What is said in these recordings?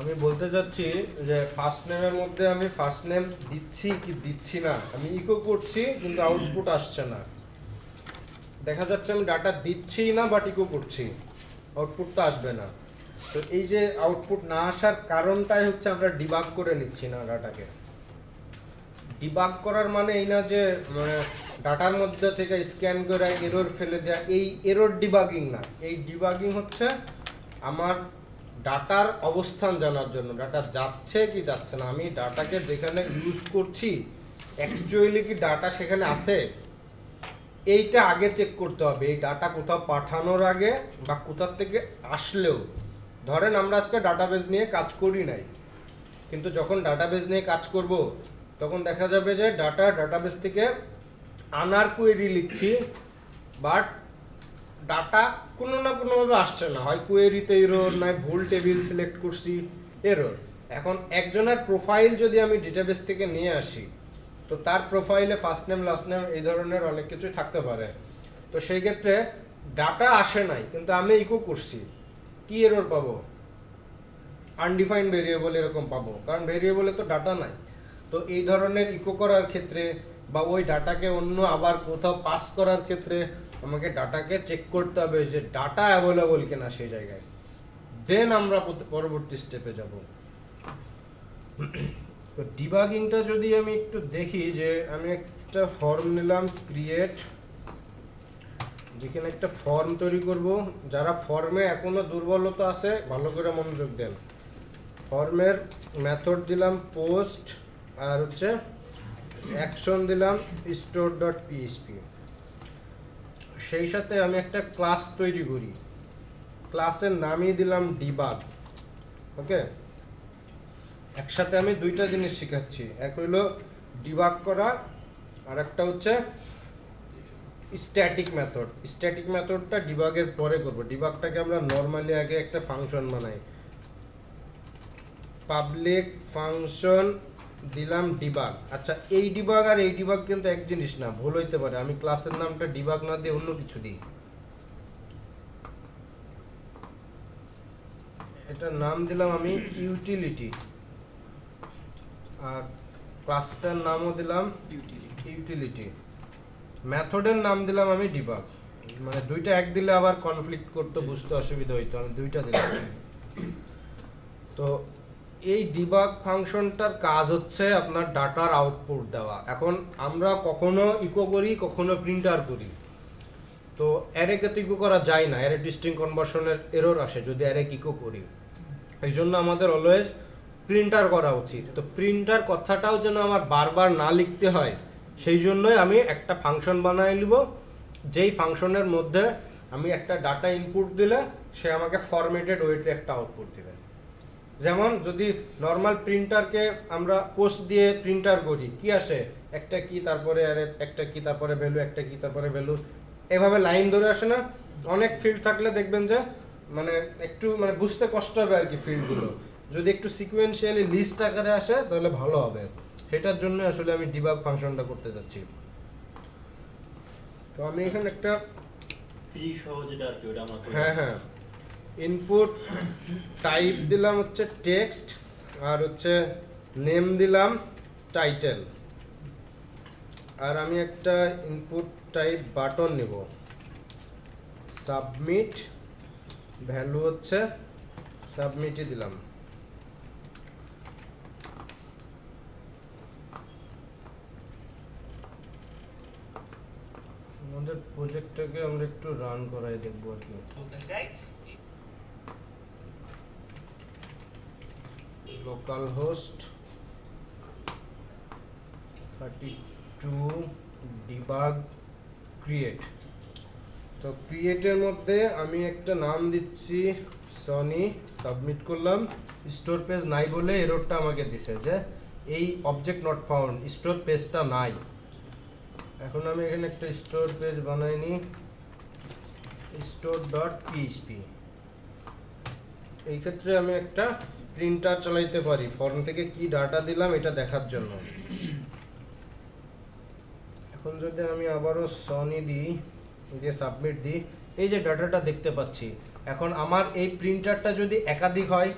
আমি বলতে চাচ্ছি যে ফার্স্ট নেমের মধ্যে আমি ফার্স্ট নেম দিচ্ছি কি দিচ্ছি না, আমি ইকো করছি কিন্তু আউটপুট আসছে না। দেখা যাচ্ছে আমি ডাটা দিচ্ছি না বাট ইকো করছি, আউটপুট তো আসবে না। তো এই যে আউটপুট না আসার কারণটাই হচ্ছে আমরা ডিবাগ করে নিচ্ছি না ডাটাকে। ডিবাগ করার মানে এই না যে মানে ডাটার মধ্যে থেকে স্ক্যান করে এরর ফেলে দেওয়া, এই এরর ডিবাগিং না। এই ডিবাগিং হচ্ছে আমার ডাটার অবস্থান জানার জন্য, ডাটা যাচ্ছে কি যাচ্ছে না, আমি ডাটাকে যেখানে ইউজ করছি অ্যাকচুয়ালি কি ডাটা সেখানে আছে, এইটা আগে চেক করতে হবে। এই ডাটা কোথাও পাঠানোর আগে বা কোথার থেকে আসলেও, ধরেন আমরা আজকে ডাটাবেজ নিয়ে কাজ করি নাই, কিন্তু যখন ডাটাবেজ নিয়ে কাজ করব তখন দেখা যাবে যে ডাটাবেজ থেকে আনার কোয়েরি লিখছি, বাট ডাটা কোনো না কোনোভাবে আসছে না, হয় কোয়েরিতে এরর, নয় ভুল টেবিল সিলেক্ট করছি, এরর। এখন একজনের প্রোফাইল যদি আমি ডেটাবেস থেকে নিয়ে আসি, তো তার প্রোফাইলে ফার্স্ট নেম লাস্ট নেম এই ধরনের অনেক কিছুই থাকতে পারে। তো সেই ক্ষেত্রে ডাটা আসে নাই কিন্তু আমি ইকো করছি, কি এরর পাবো? আনডিফাইন্ড ভেরিয়েবল এরকম পাবো, কারণ ভেরিয়েবলে তো ডাটা নাই। তো এই ধরনের ইকো করার ক্ষেত্রে বা ওই ডাটাকে অন্য আবার কোথাও পাস করার ক্ষেত্রে আমাকে ডাটাকে চেক করতে হবে যে ডাটা অ্যাভেলেবল কিনা সেই জায়গায়, দেন আমরা পরবর্তী স্টেপে যাব। তো ডিবাগিংটা যদি আমি একটু দেখি, যে আমি একটা ফর্ম নিলাম ক্রিয়েট, যেখানে একটা ফর্ম তৈরি করব। যারা ফর্মে এখনো দুর্বলতা আছে ভালো করে মনোযোগ দেন। ফর্মের মেথড দিলাম পোস্ট, আর হচ্ছে অ্যাকশন দিলাম স্টোর ডট পিএইচপি। সেই সাথে আমি একটা ক্লাস তৈরি করি, ক্লাসের নামই দিলাম ডিবাগ। ওকে, একসাথে আমি দুইটা জিনিস শেখাচ্ছি, এক হইলো ডিবাগ করা, আর একটা হচ্ছে স্ট্যাটিক মেথড। স্ট্যাটিক মেথডটা ডিবাগের পরে করব। ডিবাগটাকে আমরা নর্মালি আগে একটা ফাংশন বানাই, পাবলিক ফাংশন দিলাম ডিবাগ। আচ্ছা, এই ডিবাগ আর এই ডিবাগ কিন্তু এক জিনিস না, ভুল হইতে পারে। আমি ক্লাসের নামটা ডিবাগ না দিয়ে অন্য কিছু দিই, এটার নাম দিলাম আমি ইউটিলিটি, আর ক্লাসটার নামও দিলাম ইউটিলিটি, মেথডের নাম দিলাম আমি ডিবাগ। মানে দুইটা এক দিলে আবার কনফ্লিক্ট করতে বুঝতে অসুবিধা হইতো, আমি দুইটা দিলাম। তো এই ডিবাগ ফাংশনটার কাজ হচ্ছে আপনার ডাটার আউটপুট দেওয়া। এখন আমরা কখনো ইকো করি, কখনো প্রিন্টার করি। তো অ্যারেকে তো ইকো করা যায় না, অ্যারে ডিস্টিং কনভার্সনের এরর আসে যদি অ্যারে ইকো করি। এই জন্য আমাদের অলওয়েজ প্রিন্টার করা উচিত। তো প্রিন্টার কথাটাও যেন আমার বারবার না লিখতে হয়, সেই জন্যই আমি একটা ফাংশন বানাই নিব, যেই ফাংশনের মধ্যে আমি একটা ডাটা ইনপুট দিলে সে আমাকে ফরম্যাটেড ওয়েতে একটা আউটপুট দেবে। যেমন যদি নর্মাল প্রিন্টারকে আমরা পোস্ট দিয়ে প্রিন্টার করি, কি আসে? একটা কি তারপরে আরে একটা কি তারপরে ভ্যালু, একটা কি তারপরে ভ্যালু, এভাবে লাইন ধরে আসে না? অনেক ফিল্ড থাকলে দেখবেন যে মানে একটু মানে বুঝতে কষ্ট হবে আর কি ফিল্ডগুলো। যদি একটু সিকোয়েন্সিয়ালি লিস্ট আকারে আসে তাহলে ভালো হবে। সেটার জন্য আসলে আমি ডিবাগ ফাংশনটা করতে যাচ্ছি। তো আমি এখানে একটা ফ্রি সহজেটা আর কি ওটা আমরা হ্যাঁ ইনপুট টাইপ দিলাম হচ্ছে টেক্সট, আর হচ্ছে নেম দিলাম টাইটেল, আর আমি একটা ইনপুট টাইপ বাটন নেব, সাবমিট, ভ্যালু হচ্ছে সাবমিটই দিলাম। আমাদের প্রজেক্টটাকে আমরা একটু রান করাই দেখবো আর কি। Local host 32 debug create. তো ক্রিয়েটের মধ্যে আমি একটা নাম দিচ্ছি সনি, সাবমিট করলাম। স্টোর পেজ নাই বলে এররটা আমাকে দিছে যে এই অবজেক্ট নট ফাউন্ড, স্টোর পেজটা নাই। এখন আমি এখানে একটা স্টোর পেজ বানাই নি, স্টোর ডট পিএইচপি। এই ক্ষেত্রে আমি একটা প্রিন্টার চালাইতে পারি ফর্ম থেকে কি ডাটা দিলাম এটা দেখার জন্য। এখন যদি আমি আবারও সনি দিই, দিয়ে সাবমিট দিই, এই যে ডাটাটা দেখতে পাচ্ছি। এখন আমার এই প্রিন্টারটা যদি একাধিক হয়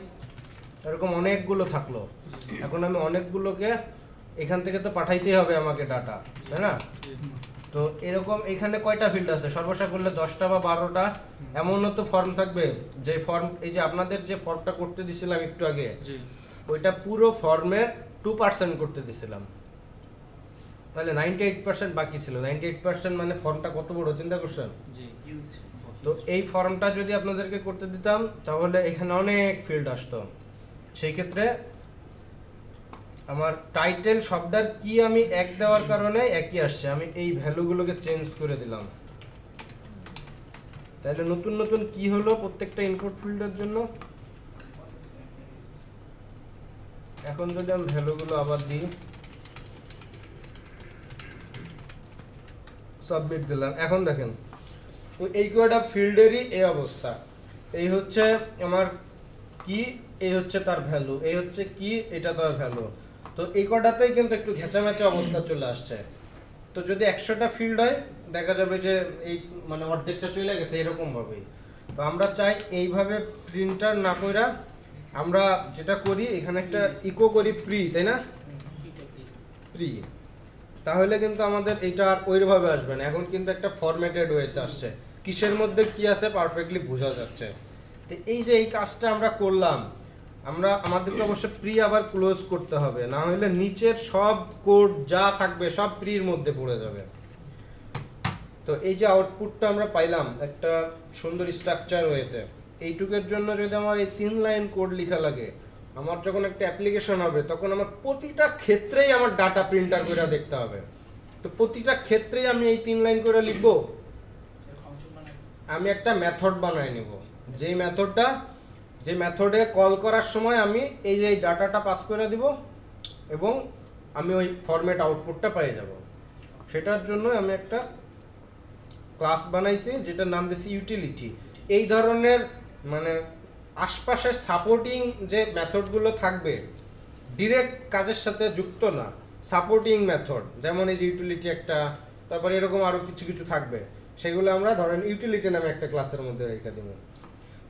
এরকম অনেকগুলো থাকলো। এখন আমি অনেকগুলোকে এখান থেকে তো পাঠাইতেই হবে আমাকে ডাটা, তাই না? তো এরকম এখানে কয়টা ফিল্ড আছে? সর্বশেষ করলে 10টা বা 12টা এমনও তো ফর্ম থাকবে যে ফর্ম, এই যে আপনাদের যে ফর্মটা করতে দিছিলাম একটু আগে, ওইটা পুরো ফর্মের 2% করতে দিছিলাম, তাহলে 98% বাকি ছিল। 98% মানে ফর্মটা কত বড় চিন্তা করছেন? তো এই ফর্মটা যদি আপনাদেরকে করতে দিতাম তাহলে এখানে অনেক ফিল্ড আসতো। সেই ক্ষেত্রে আমার টাইটেল শব্দের কি আমি এক দেওয়ার কারণে একই আসছে, আমি এই ভ্যালুগুলোকে চেঞ্জ করে দিলাম। তাহলে নতুন নতুন কি হলো প্রত্যেকটা ইনপুট ফিল্ডের জন্য। এখন যদি আমি ভ্যালুগুলো আবার দিই, সাবমিট দিলাম, এখন দেখেন তো এই কয়টা ফিল্ডেরই এই অবস্থা। এই হচ্ছে আমার কি, এই হচ্ছে তার ভ্যালু, এই হচ্ছে কি, এটা তার ভ্যালু। তো এই কটাতেই কিন্তু একটু ঘেঁচামেচা অবস্থা চলে আসছে। তো যদি 100টা ফিল্ড হয় দেখা যাবে যে এই মানে অর্ধেকটা চলে গেছে এরকম ভাবেই। তো আমরা চাই এইভাবে প্রিন্টার না কইরা আমরা যেটা করি এখানে একটা ইকো করি প্রি, তাই না? প্রি, তাহলে কিন্তু আমাদের এটা আর ওইভাবে আসবে না। এখন কিন্তু একটা ফরম্যাটেড ওয়েতে আসছে, কিসের মধ্যে কি আছে পারফেক্টলি বোঝা যাচ্ছে। তো এই যে এই কাজটা আমরা করলাম, আমরা আমাদেরকে অবশ্য প্রি আবার ক্লোজ করতে হবে, না হলে নিচের সব কোড যা থাকবে সব প্রির মধ্যে পড়ে যাবে। তো এই যে আউটপুটটা আমরা পাইলাম একটা সুন্দর স্ট্রাকচার ওয়েতে, এইটুকের জন্য যদি আমার এই 3 লাইন কোড লেখা লাগে, আমার যখন একটা অ্যাপ্লিকেশন হবে তখন আমার প্রতিটা ক্ষেত্রেই আমার ডাটা প্রিন্টার করে দেখতে হবে। তো প্রতিটা ক্ষেত্রেই আমি এই 3 লাইন করে লিখবো, আমি একটা মেথড বানায় নেব, যেই মেথডটা, যে মেথডে কল করার সময় আমি এই যে ডাটাটা পাস করে দিব এবং আমি ওই ফরম্যাট আউটপুটটা পেয়ে যাব। সেটার জন্য আমি একটা ক্লাস বানাইছি যেটার নাম দিয়েছি ইউটিলিটি। এই ধরনের মানে আশপাশের সাপোর্টিং যে মেথডগুলো থাকবে ডিরেক্ট কাজের সাথে যুক্ত না, সাপোর্টিং মেথড, যেমন এই যে ইউটিলিটি একটা, তারপরে এরকম আরও কিছু কিছু থাকবে, সেগুলো আমরা ধরেন ইউটিলিটি নামে একটা ক্লাসের মধ্যে রেখে দেবো।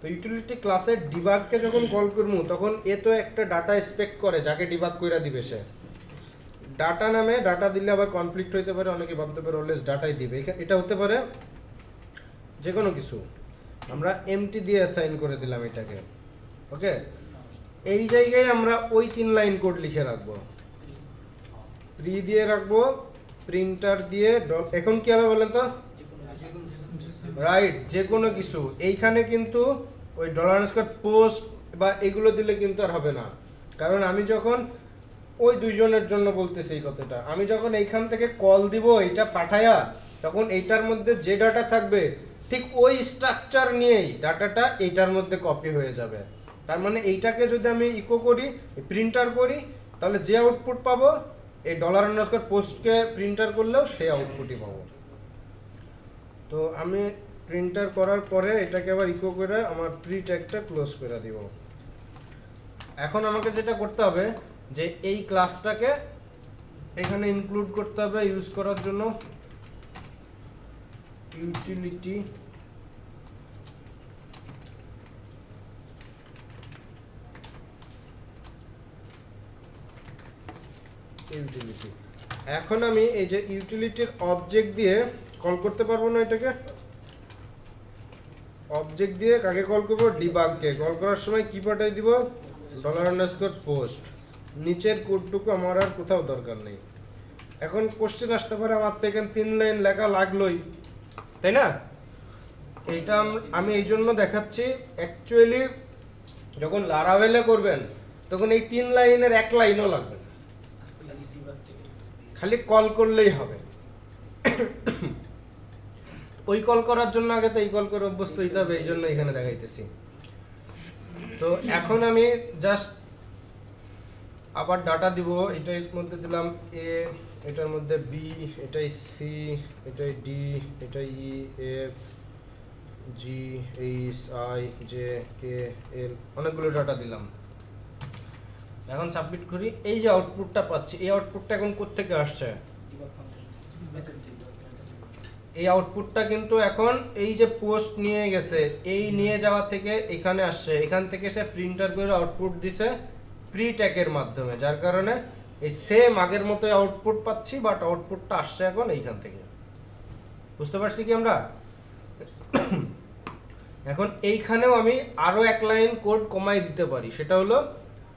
তো ইউটিলিটি ক্লাসের ডিবাগকে যখন কল করবো তখন এ তো একটা ডাটা এক্সপেক্ট করে যাকে ডিবাগ করে দিবে সে। ডাটা নামে ডাটা দিলে আবার কনফ্লিক্ট হইতে পারে, অনেকে ভাবতে পারে অলওয়েজ ডাটাই দিবে, এটা হতে পারে যে কোনো কিছু। আমরা এমটি দিয়ে অ্যাসাইন করে দিলাম এটাকে, ওকে। এই জায়গায় আমরা ওই 3 লাইন কোড লিখে রাখবো, প্রি দিয়ে রাখবো, প্রিন্টার দিয়ে এখন কি হবে বলেন তো? রাইট, যে কোনো কিছু। এইখানে কিন্তু ওই $পোস্ট বা এগুলো দিলে কিন্তু আর হবে না, কারণ আমি যখন ওই দুইজনের জন্য বলতেছি এই কথাটা, আমি যখন এইখান থেকে কল দিব এটা পাঠায়া, তখন এইটার মধ্যে যে ডাটা থাকবে ঠিক ওই স্ট্রাকচার নিয়েই ডাটাটা এইটার মধ্যে কপি হয়ে যাবে। তার মানে এইটাকে যদি আমি ইকো করি, প্রিন্টার করি, তাহলে যে আউটপুট পাবো এই $পোস্টকে প্রিন্টার করলেও সেই আউটপুটই পাবো। তো আমি প্রিন্টার করার পরে এটাকে আবার ইকো করে আমার প্রি ট্যাগটা ক্লোজ করে দিব। এখন আমাকে যেটা করতে হবে যে এই ক্লাসটাকে এখানে ইনক্লুড করতে হবে ইউজ করার জন্য ইউটিলিটি ইউটিলিটি। এখন আমি এই যে ইউটিলিটির অবজেক্ট দিয়ে কল করতে পারবো না, এটাকে অবজেক্ট দিয়ে কাকে কল করবো? ডিবাগকে। কল করার সময় কি পাঠাই দিব? $পোস্ট। নিচের কোডটুকু আমার আর কোথাও দরকার নেই। এখন কোশ্চেন আসতে পারে আমার তো এখানে 3 লাইন লেখা লাগলোই, তাই না? এইটা আমি এই জন্য দেখাচ্ছি, অ্যাকচুয়ালি যখন লারাভেলে করবেন তখন এই 3 লাইনের 1 লাইনও লাগবে না, খালি কল করলেই হবে। ওই কল করার জন্য আগে তো এই কল করে অভ্যস্ত হইতে হবে, এই জন্য এখানে দেখাইতেছি। তো এখন আমি জাস্ট আবার ডাটা দিব, এটার মধ্যে দিলাম এ, এটার মধ্যে বি, এটাই সি, এটাই ডি, এটাই E, F, G, H, I, J, K, L, অনেকগুলো ডাটা দিলাম। এখন সাবমিট করি। এই যে আউটপুটটা পাচ্ছি, এই আউটপুটটা এখন কোত্থেকে আসছে? এই আউটপুটটা কিন্তু এখন এই যে পোস্ট নিয়ে গেছে, এই নিয়ে যাওয়া থেকে এখানে আসছে, এখান থেকে সে প্রিন্টার করে আউটপুট দিছে প্রি ট্যাগের মাধ্যমে, যার কারণে এই সেম আগের মতোই আউটপুট পাচ্ছি, বাট আউটপুটটা আসছে এখন এইখান থেকে। বুঝতে পারছি কি আমরা? এখন এইখানেও আমি আরো এক লাইন কোড কমাই দিতে পারি, সেটা হলো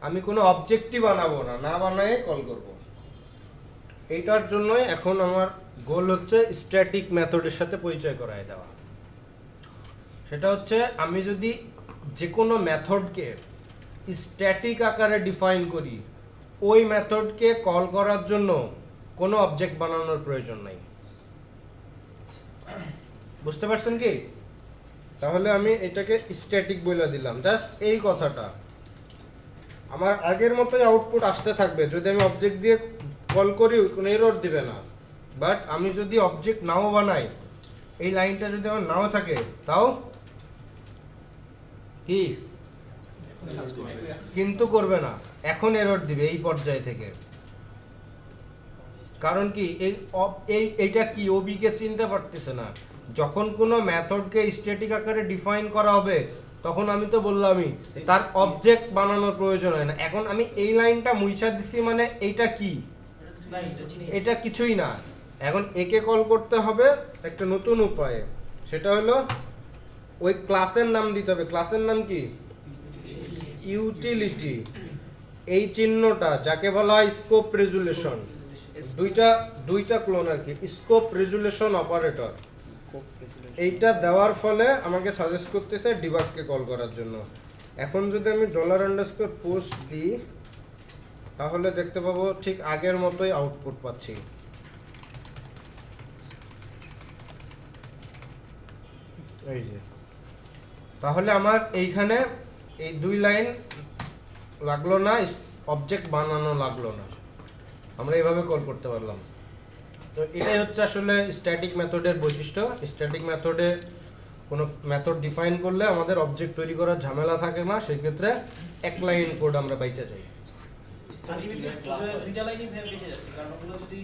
আমি কোনো অবজেক্টই বানাবো না, না বানায় কল করব। এইটার জন্যই এখন আমার গোল হচ্ছে স্ট্যাটিক মেথডের সাথে পরিচয় করায় দেওয়া। সেটা হচ্ছে আমি যদি যে কোনো মেথডকে স্ট্যাটিক আকারে ডিফাইন করি, ওই মেথডকে কল করার জন্য কোনো অবজেক্ট বানানোর প্রয়োজন নাই। বুঝতে পারছেন কি? তাহলে আমি এটাকে স্ট্যাটিক বলে দিলাম, জাস্ট এই কথাটা। আমার আগের মতোই আউটপুট আসতে থাকবে, যদি আমি অবজেক্ট দিয়ে কল করি কোনো এরর দিবে না। বাট আমি যদি অবজেক্ট নাও বানাই, এই লাইনটা যদি আমার নাও থাকে, তাও কি কিন্তু করবে না, এখন এরর দিবে এই পর্যায় থেকে। কারণ কি এইটা কি ওবি কে চিনতে পারতেছে না। যখন কোনো মেথডকে স্ট্যাটিক আকারে ডিফাইন করা হবে, তখন আমি তো বললামই তার অবজেক্ট বানানোর প্রয়োজন হয় না। এখন আমি এই লাইনটা মুইছা দিছি, মানে এইটা কি? এটা কিছুই না। এখন একে কল করতে হবে একটা নতুন উপায়ে, সেটা হলো ওই ক্লাসের নাম দিতে হবে। ক্লাসের নাম কি? ইউটিলিটি। এই চিহ্নটা যাকে বলা হয় স্কোপ রেজুলেশন, দুইটা ক্লোন আর কি, স্কোপ রেজুলেশন অপারেটর। এইটা দেওয়ার ফলে আমাকে সাজেস্ট করতেছে ডিবাগকে কল করার জন্য। এখন যদি আমি $_ দিই, তাহলে দেখতে পাবো ঠিক আগের মতোই আউটপুট পাচ্ছি। এই যে, তাহলে আমার এইখানে এই 2 লাইন লাগলো না, অবজেক্ট বানানো লাগলো না, আমরা এইভাবে কল করতে পারলাম। তো এটাই হচ্ছে আসলে স্ট্যাটিক মেথডের বৈশিষ্ট্য। স্ট্যাটিক মেথডে কোনো মেথড ডিফাইন করলে আমাদের অবজেক্ট তৈরি করার ঝামেলা থাকে না, সেই ক্ষেত্রে এক লাইন কোড আমরা বাইচা যাই। দুইটা লাইনই বেঁচে যাচ্ছে, কারণ ওগুলো যদি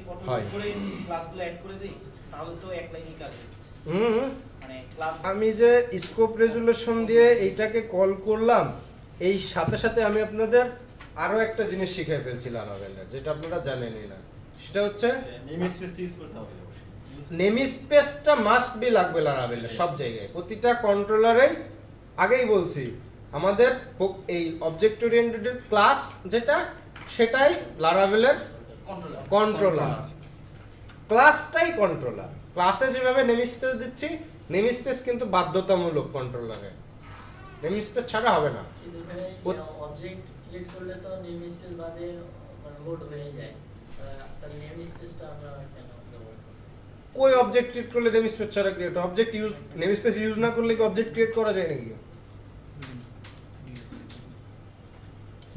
করে ক্লাসগুলো অ্যাড করে দেই, তাহলে তো এক লাইনই কাজ হচ্ছে। মানে ক্লাস আমি যে স্কোপ রেজুলেশন দিয়ে এইটাকে কল করলাম, এই সাথে সাথে আমি আপনাদের আরো একটা জিনিস শিখাই ফেলছি লারাভেলের, যেটা আপনারা জানেনই না। সেটা হচ্ছে নেমস্পেস ইউজ করতে হবে। নেমস্পেসটা মাস্ট বি লাগবে লারাভেলের সব জায়গায়, প্রতিটা কন্ট্রোলারেই। আগেই বলছি আমাদের এই অবজেক্ট ওরিয়েন্টেড ক্লাস যেটা, সেটাই লারাভেলের কন্ট্রোলার। ক্লাসটাই কন্ট্রোলার। ক্লাসে যেভাবে নেমস্পেস দিচ্ছি, নেমস্পেস কিন্তু বাধ্যতামূলক কন্ট্রোলারে, নেমস্পেস ছাড়া হবে না। কিন্তু অবজেক্ট ক্রিয়েট করলে তো নেমস্পেস বাদে মানে লোড হয়ে যায়, তার নেমস্পেসটা আমরা কেন ব্যবহার করতেছি? কোই অবজেক্ট ক্রিয়েট করলে নেমস্পেস ছাড়া create, object use namespace use না করলে কি অবজেক্ট ক্রিয়েট করা যায় নাকি?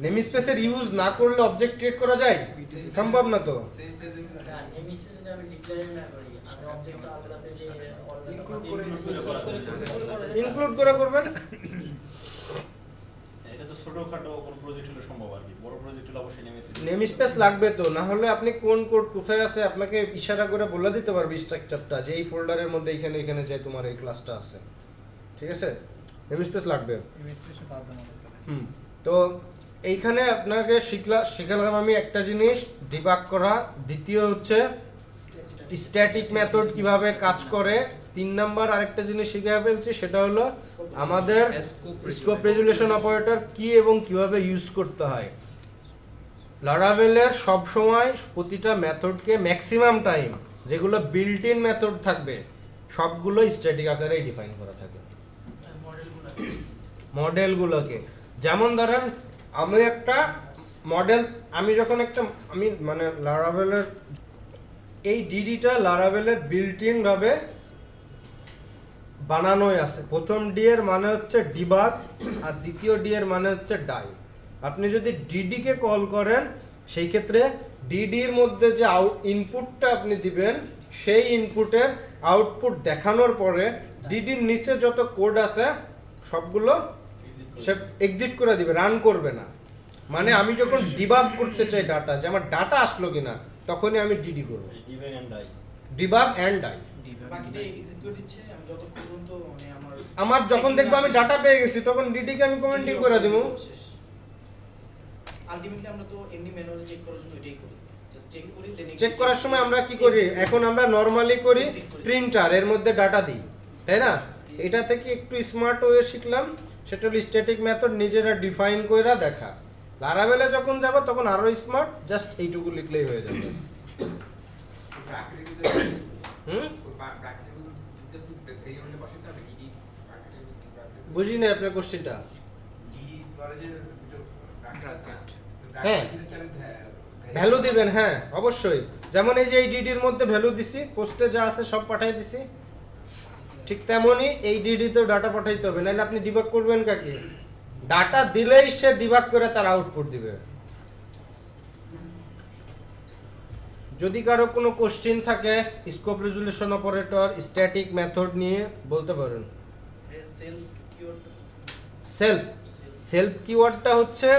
নেমস্পেসের ইউজ না করলে অবজেক্ট ক্রিয়েট করা যায়? সম্ভব না তো। না, নেমস্পেস যদি আমি ডিক্লেয়ার না করি, আমি অবজেক্টটা আলাদা পেজে ইনক্লুড করে করবেন। এটা তো ছোটখাটো কোন প্রজেক্ট হলে সম্ভব আর কি, বড় প্রজেক্ট হলে অবশ্যই নেমস্পেস লাগবে তো, না হলে আপনি কোন কোড কোথায় আছে আপনাকে ইশারা করে বলে দিতে পারবে স্ট্রাকচারটা, যে এই ফোল্ডারের মধ্যে এখানে এখানে যে তোমার এই ক্লাসটা আছে। ঠিক আছে, নেমস্পেস লাগবে। তো এইখানে আপনাকে শিখালাম আমি একটা জিনিস, ডিবাগ করা। দ্বিতীয় হচ্ছে স্ট্যাটিক মেথড কিভাবে কাজ করে। 3 নাম্বার আরেকটা জিনিস শিখে ফেলছি, সেটা হলো আমাদের স্কোপ রেজুলেশন অপারেটর কি এবং কিভাবে ইউজ করতে হয়। লারাভেলের সব সময় প্রতিটা মেথডকে ম্যাক্সিমাম টাইম যেগুলো বিল্ট ইন মেথড থাকবে সবগুলো স্ট্যাটিক আকারে ডিফাইন করা থাকে। মডেলগুলোকে যেমন ধরেন আমি একটা মডেল, আমি মানে লারাভেলের এই ডিডিটা লারাভেলের বিল্ট ইন ভাবে বানানোই আছে। প্রথম ডি এর মানে হচ্ছে ডিবাগ, আর দ্বিতীয় ডি এর মানে হচ্ছে ডাই। আপনি যদি ডিডি কে কল করেন, সেই ক্ষেত্রে ডিডির মধ্যে যে ইনপুটটা আপনি দিবেন, সেই ইনপুটের আউটপুট দেখানোর পরে ডিডির নিচে যত কোড আছে সবগুলো সে এক্সিট করে দিবে, রান করবে না। মানে আমি যখন ডিবাগ করতে চাই ডাটা, যে আমার ডাটা আসলো কিনা, তখনই আমি ডিডি করব, ডিবাগ এন্ড ডাই। বাকিটা এক্সিকিউট দিচ্ছে, আমি যতক্ষণ পর্যন্ত মানে আমার যখন দেখবো আমি ডাটা পেয়ে গেছি, তখন ডিডি কে আমি কমেন্টিং করে দেব। আলটিমেটলি আমরা তো এমনি ম্যানুয়ালি চেক করার জন্য এটাই করি, জাস্ট চেক করি দেন চেক করার সময় আমরা কি করি, এখন আমরা নরমালি করি প্রিন্টার এর মধ্যে ডাটা দিই, তাই না? এটা থেকে একটু স্মার্ট ওয়ে শিখলাম, সেটা হলো স্ট্যাটিক মেথড নিজেরা ডিফাইন কইরা দেখা। লারাভেলে যখন যাব তখন আরো স্মার্ট, জাস্ট এইটুকু লিখলেই হয়ে যাবে। বুঝি না আপনার কোশ্চেনটা। হ্যাঁ ভ্যালু দিবেন, হ্যাঁ অবশ্যই। যেমন এই যে এই ডিডির মধ্যে ভ্যালু দিছি, পোস্টে যা আছে সব পাঠাই দিছি, ঠিক তেমনই এই ডিডিতেও ডাটা পাঠাইতে হবে, নাহলে আপনি ডিবাগ করবেন কাকে? ডাটা দিলেই সে ডিবাগ করে তার আউটপুট দিবে। যদি কারো কোনো কোশ্চেন থাকে scope resolution operator static method নিয়ে বলতে পারেন। সেলফ কিওয়ার্ডটা হচ্ছে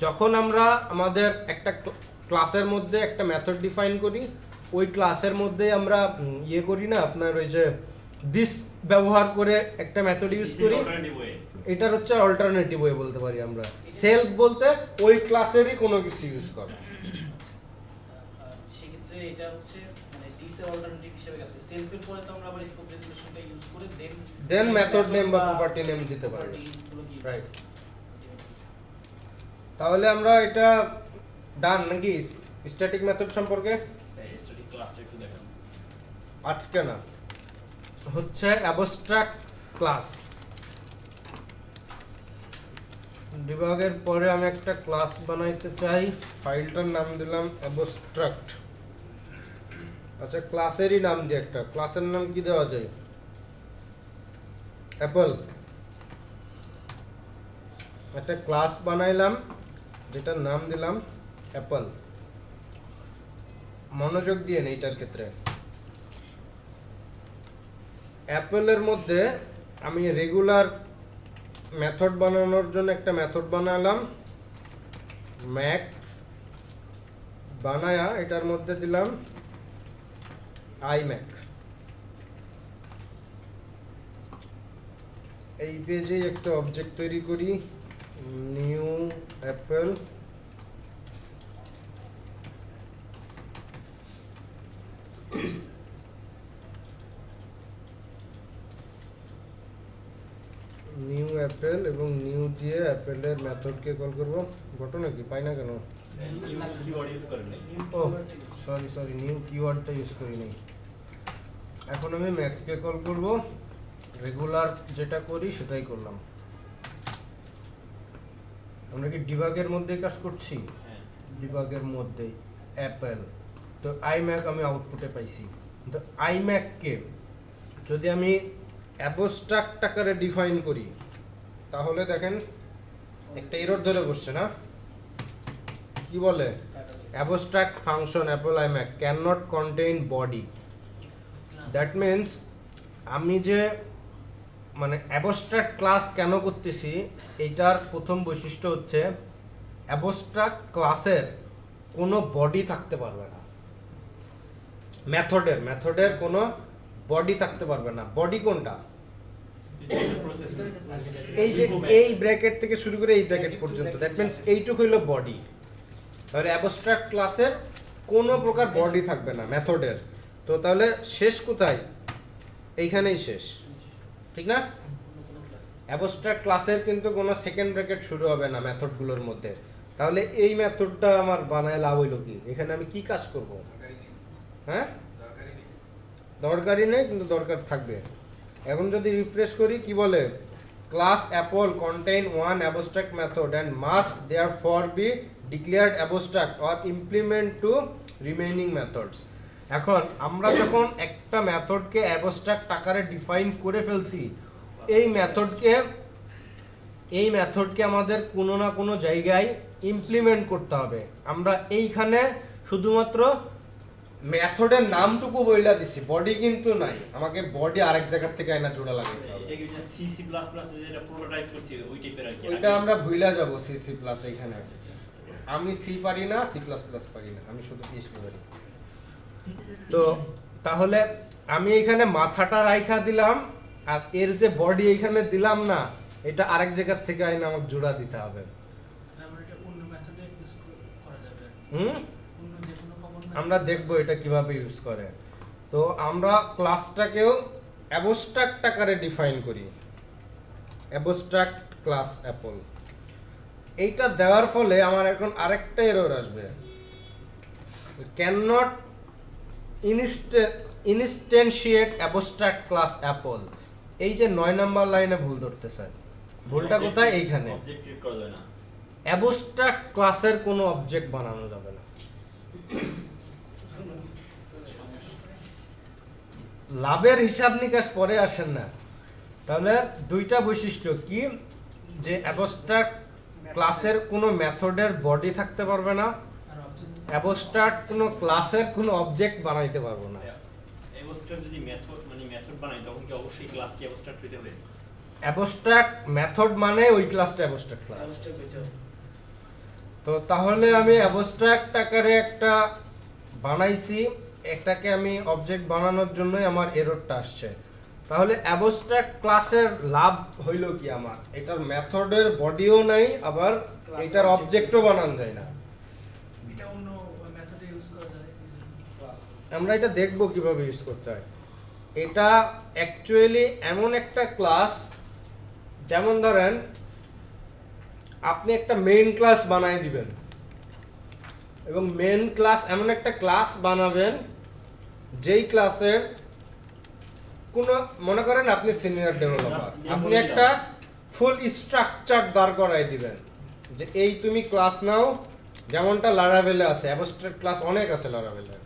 যখন আমরা আমাদের একটা ক্লাসের মধ্যে একটা মেথড ডিফাইন করি, ওই ক্লাসের মধ্যে আমরা ইয়ে করি না আপনার ওই যে দিস ব্যবহার করে একটা মেথড ইউজ করি, এটার হচ্ছে অল্টারনেটিভ ওয়ে বলতে পারি আমরা। সেলফ বলতে ওই ক্লাসেরই কোনো কিছু ইউজ করা। সেক্ষেত্রে এটা হচ্ছে মানে দিসের অল্টারনেটিভ হিসেবে কাজ করে। সেলফের পরে তো আমরা আবার স্কোপ রেজুলেশনটা ইউজ করে দেন মেথড নেম বা প্রপার্টি নেম দিতে পারি, রাইট? তাহলে আমরা এটা ডান নাকি স্ট্যাটিক মেথড সম্পর্কে? স্ট্যাটিক ক্লাসটা একটু দেখান। আজকে না, হচ্ছে অ্যাবস্ট্রাক্ট ক্লাস। ডিবাগের পরে আমি একটা ক্লাস বানাইতে চাই, ফাইলটার নাম দিলাম অ্যাবস্ট্রাক্ট। আচ্ছা ক্লাসেরই নাম দিয়ে একটা ক্লাসের নাম কি দেওয়া যায়? অ্যাপল। একটা ক্লাস বানাইলাম যেটার নাম দিলাম অ্যাপল। মনোযোগ দিয়ে নেই এটার ক্ষেত্রে। অ্যাপলের মধ্যে আমি রেগুলার মেথড বানানোর জন্য একটা মেথড বানালাম, ম্যাক বানায়া এটার মধ্যে দিলাম আইম্যাক। এই পেজে একটা অবজেক্ট তৈরি করি, নিউ অ্যাপল। নিউ অ্যাপেল এবং নিউ দিয়ে অ্যাপেলের মেথডকে কল করব। ঘটনা কি পাই না কেন? নিউ কিওয়ার্ড ইউজ করেন নাই। ও সরি নিউ কিওয়ার্ডটা ইউজ করি নাই। এখন আমি ম্যাককে কল করব, রেগুলার যেটা করি সেটাই করলাম। আমরা কি ডিবাগের মধ্যে কাজ করছি? হ্যাঁ ডিবাগের মধ্যেই অ্যাপেল। তো আইম্যাক আমি আউটপুটে পাইছি। তো আইম্যাককে যদি আমি অ্যাবস্ট্রাক্ট আকারে ডিফাইন করি তাহলে দেখেন একটা এরর ধরে বসছে না? কি বলে? Abstract function Apple iMac can not contain body. That means আমি যে মানে অ্যাবস্ট্রাক্ট ক্লাস কেন করতেছি, এইটার প্রথম বৈশিষ্ট্য হচ্ছে অ্যাবস্ট্রাক্ট ক্লাসের কোনো বডি থাকতে পারবে না। মেথডের কোনো বডি থাকতে পারবে না। বডি কোনটা? এই যে এই ব্র্যাকেট থেকে শুরু করে এই ব্র্যাকেট পর্যন্ত, দ্যাট মিনস এইটুকু হলো বডি। তাহলে অ্যাবস্ট্রাক্ট ক্লাসের কোনো প্রকার বডি থাকবে না মেথডের। তো তাহলে শেষ কোথায়? এইখানেই শেষ, ঠিক না? অ্যাবস্ট্রাক্ট ক্লাসের কিন্তু কোনো সেকেন্ড ব্র্যাকেট শুরু হবে না মেথডগুলোর মধ্যে। তাহলে এই মেথডটা আমার বানায় লাভ হইলো কি? এখানে আমি কি কাজ করব? হ্যাঁ দরকারই নেই, কিন্তু দরকার থাকবে। এখন যদি রিফ্রেশ করি কি বলে? Class apple contain one abstract method and must therefore be declared abstract or implement to remaining methods. এখন আমরা যখন একটা মেথডকে অ্যাবস্ট্রাক্ট আকারে ডিফাইন করে ফেলছি, এই মেথডকে আমাদের কোনো না কোনো জায়গায় ইমপ্লিমেন্ট করতে হবে। আমরা এইখানে শুধুমাত্র মেথডের নামটুকু বইলা দিছি, বডি কিন্তু নাই। আমাকে বডি আরেক জায়গা থেকে আইনা জোড়া লাগাইতে হবে। এটা কি সি সি প্লাস প্লাস যেটা প্রোটোটাইপ করছি ওই টাইপের আর কি। ওইটা আমরা ভুইলা যাব সি সি প্লাস। এখানে আমি সি পারি না, সি প্লাস প্লাস পারি না, আমি শুধু পিএইচপি পারি। তো তাহলে আমি এখানে মাথাটা রাইখা দিলাম, আর এর যে বডি এখানে দিলাম না, এটা আরেক জায়গা থেকে আইনা আমাকে জোড়া দিতে হবে। আমরা দেখব এটা কিভাবে ইউজ করে। তো আমরা ক্লাসটাকেও অ্যাবস্ট্রাক্ট আকারে ডিফাইন করি, অ্যাবস্ট্রাক্ট ক্লাস অ্যাপল। এইটা দেওয়ার ফলে আমার এখন আরেকটা এরর আসবে, can not instantiate abstract class Apple. এই যে 9 নাম্বার লাইনে ভুল ধরতেছে, ভুলটা কোথায়? এইখানে অবজেক্ট ক্রিয়েট করা যায় না, অ্যাবস্ট্রাক্ট ক্লাসের কোনো অবজেক্ট বানানো যাবে না। লাভের হিসাব নিকাশ পরে আসেন না। তাহলে দুইটা বৈশিষ্ট্য কি, যে অ্যাবস্ট্রাক্ট ক্লাসের কোনো মেথডের বডি থাকতে পারবে না, অ্যাবস্ট্রাক্ট কোনো ক্লাসের কোনো অবজেক্ট বানাইতে পারবো না। অ্যাবস্ট্রাক্ট যদি মেথড বানাই তখন কি অবশ্যই ক্লাস কি অ্যাবস্ট্রাক্ট হইতে হবে? অ্যাবস্ট্রাক্ট মেথড মানে ওই ক্লাসটা অ্যাবস্ট্রাক্ট ক্লাস। তো তাহলে আমি অ্যাবস্ট্রাক্ট আকারে একটা বানাইছি, এটাকে আমি অবজেক্ট বানানোর জন্যই আমার এররটা আসছে। তাহলে অ্যাবস্ট্রাক্ট ক্লাসের লাভ হইল কি, আমার এটার মেথডের বডিও নাই, আবার এটার অবজেক্টও বানানো যায় না। এটা অন্য মেথডে ইউজ করা যায়। আমরা এটা দেখব কিভাবে ইউজ করতে হয়। এটা অ্যাকচুয়ালি এমন একটা ক্লাস, যেমন ধরেন আপনি একটা মেইন ক্লাস বানাই দিবেন, এবং মেইন ক্লাস এমন একটা ক্লাস বানাবেন যেই ক্লাসের কোনো, মনে করেন আপনি সিনিয়র ডেভেলপার, আপনি একটা ফুল স্ট্রাকচার দাঁড় করাই দিবেন যে এই তুমি ক্লাস নাও, যেমনটা লারাভেলে আছে। অ্যাবস্ট্রাক্ট ক্লাস অনেক আছে লারাভেলের।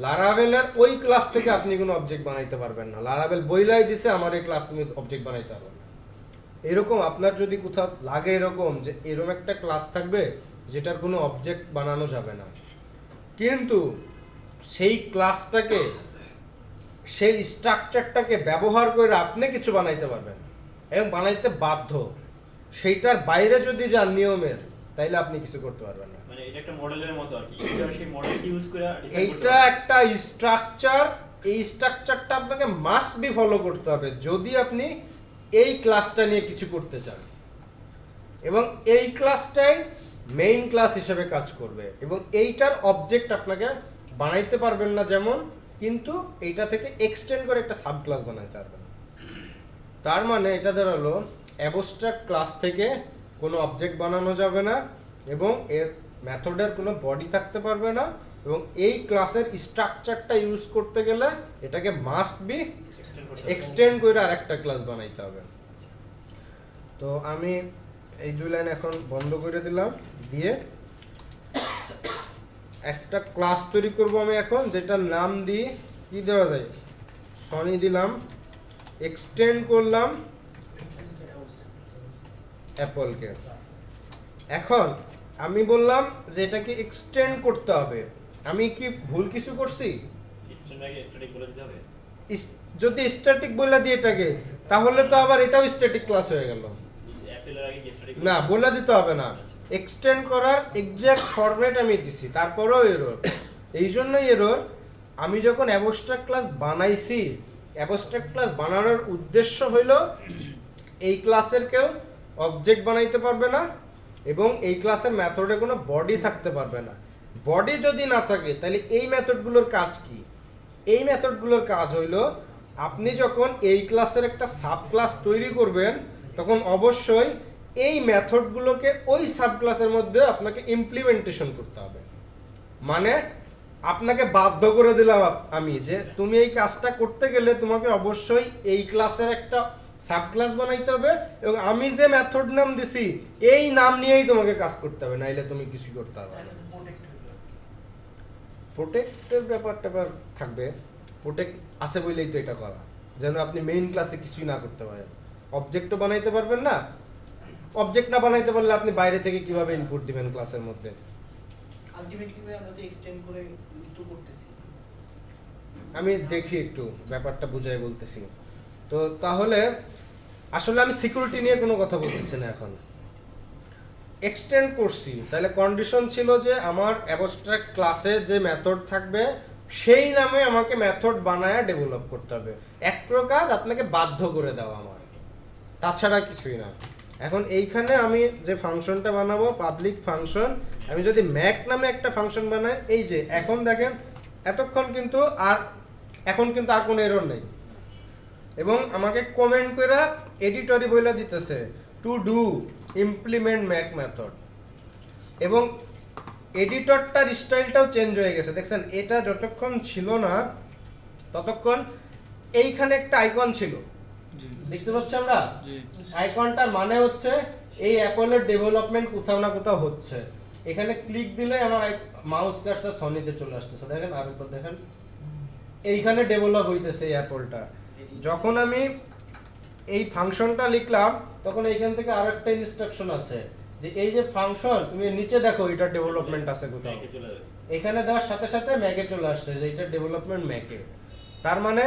লারাভেলের ওই ক্লাস থেকে আপনি কোনো অবজেক্ট বানাইতে পারবেন না। লারাভেল বইলাই দিছে আমার এই ক্লাস তুমি অবজেক্ট বানাইতে পারবে না। এরকম আপনার যদি কোথাও লাগে এরকম যে এরকম একটা ক্লাস থাকবে যেটার কোনো অবজেক্ট বানানো যাবে না, কিন্তু সেই ক্লাসটাকে, সেই স্ট্রাকচারটাকে ব্যবহার করে আপনি কিছু বানাইতে পারবেন এবং বানাইতে বাধ্য, সেইটার বাইরে যদি যান নিয়মের, তাইলে আপনি কিছু করতে পারবেন না। মানে এটা একটা মডেলের মতো আর কি, এটা সেই মডেলকে ইউজ করে ডিফাইন করতে এইটা হবে। একটা স্ট্রাকচার, এই স্ট্রাকচারটা আপনাকে মাস্ট বি ফলো করতে হবে যদি আপনি এই ক্লাসটা নিয়ে কিছু করতে চান, এবং এই ক্লাসটাই মেইন ক্লাস হিসেবে কাজ করবে, এবং এইটার অবজেক্ট আপনাকে বানাইতে পারবেন না যেমন, কিন্তু এইটা থেকে এক্সটেন্ড করে একটা সাব ক্লাস বানাইতে পারবেন। তার মানে এটা দাঁড়ালো অ্যাবস্ট্রাক্ট ক্লাস থেকে কোনো অবজেক্ট বানানো যাবে না, এবং এর মেথডের কোনো বডি থাকতে পারবে না, এবং এই ক্লাসের স্ট্রাকচারটা ইউজ করতে গেলে এটাকে মাস্ট বি Extend করতে হবে। এক্সটেন্ড করে আরেকটা ক্লাস বানাইতে হবে। তো আমি এই দুই লাইন এখন বন্ধ করে দিলাম, দিয়ে একটা ক্লাস তৈরি করব আমি এখন, যেটার নাম দিই, কি দেওয়া যায়, সনি দিলাম, এক্সটেন্ড করলাম অ্যাপলকে। এখন আমি বললাম যে এটাকে এক্সটেন্ড করতে হবে, আমি কি ভুল কিছু করছি? Extend আগে static বলে দিতে হবে। যদি স্ট্যাটিক বলে দিই এটাকে, তাহলে তো আবার এটাও স্ট্যাটিক ক্লাস হয়ে গেল। অ্যাপেলের আগে কি static না, বলে দিতে হবে না, এক্সটেন্ড করার এক্সাক্ট ফরম্যাট আমি দিছি, তারপরেও এরর। এই জন্যই এরর। আমি যখন অ্যাবস্ট্রাক্ট ক্লাস বানাইছি, অ্যাবস্ট্রাক্ট ক্লাস বানানোর উদ্দেশ্য হইল এই ক্লাসের কেউ অবজেক্ট বানাইতে পারবে না, এবং এই ক্লাসের মেথডে কোনো বডি থাকতে পারবে না। বডি যদি না থাকে তাহলে এই মেথডগুলোর কাজ কি? এই মেথডগুলোর কাজ হইল, আপনি যখন এই ক্লাসের একটা সাব ক্লাস তৈরি করবেন, তখন অবশ্যই এই মেথডগুলোকে ওই সাব ক্লাসের মধ্যে আপনাকে ইমপ্লিমেন্টেশন করতে হবে। মানে আপনাকে বাধ্য করে দিলাম আমি যে তুমি এই কাজটা করতে গেলে তোমাকে অবশ্যই এই ক্লাসের একটা সাব ক্লাস বানাইতে হবে, এবং আমি যে মেথড নাম দিছি এই নাম নিয়েই তোমাকে কাজ করতে হবে, নাইলে তুমি কিছু করতে পারবে না। প্রোটেক্টের ব্যাপারটা থাকবে, প্রোটেক্ট আছে বলেই তো এটা করা, যেন আপনি মেইন ক্লাসে কিছুই না করতে পারেন। অবজেক্টও বানাইতে পারবেন না, অবজেক্ট না বানাইতে পারলে আপনি বাইরে থেকে কিভাবে ইনপুট দিবেন ক্লাসের মধ্যে? আলটিমেটলি আমরা তো এক্সটেন্ড করে ইউজ তো করতেছি। আমি দেখি একটু ব্যাপারটা বুঝাই বলতেছি। তো তাহলে আসলে আমি সিকিউরিটি নিয়ে কোনো কথা বলতেছি না এখন। এক্সটেন্ড করছি, তাহলে কন্ডিশন ছিল যে আমার অ্যাবস্ট্রাক্ট ক্লাসে যে মেথড থাকবে সেই নামে আমাকে মেথড বানায় ডেভেলপ করতে হবে। এক প্রকার আপনাকে বাধ্য করে দেওয়া আমার, তাছাড়া কিছুই না। এখন এইখানে আমি যে ফাংশনটা বানাবো পাবলিক ফাংশন, আমি যদি ম্যাক নামে একটা ফাংশন বানাই, এই যে এখন দেখেন এতক্ষণ কিন্তু আর কোনো এরর নেই, এবং আমাকে কমেন্ট করে এডিটরি বলে দিতেছে to do implement Mac method, এবং এডিটরটার স্টাইলটাও চেঞ্জ হয়ে গেছে। দেখছেন এটা যতক্ষণ ছিল না ততক্ষণ এইখানে একটা আইকন ছিল, দেখতে পাচ্ছি আমরা আইকনটার মানে হচ্ছে এই অ্যাপলের ডেভেলপমেন্ট কোথাও না কোথাও হচ্ছে। এখানে ক্লিক দিলে আমার মাউস কার্সার সনিতে চলে আসতেছে, দেখেন আর উপর দেখেন এইখানে ডেভেলপ হইতেছে এই অ্যাপলটা। যখন আমি এই ফাংশনটা লিখলাম তখন এইখান থেকে আরো একটা ইনস্ট্রাকশন আছে যে এই যে ফাংশন তুমি নিচে দেখো এটা ডেভেলপমেন্ট আছে কোথাও, ম্যাকে চলে যাবে। এখানে দেওয়ার সাথে সাথে ম্যাকে চলে আসছে যে এটা ডেভেলপমেন্ট ম্যাকে। তার মানে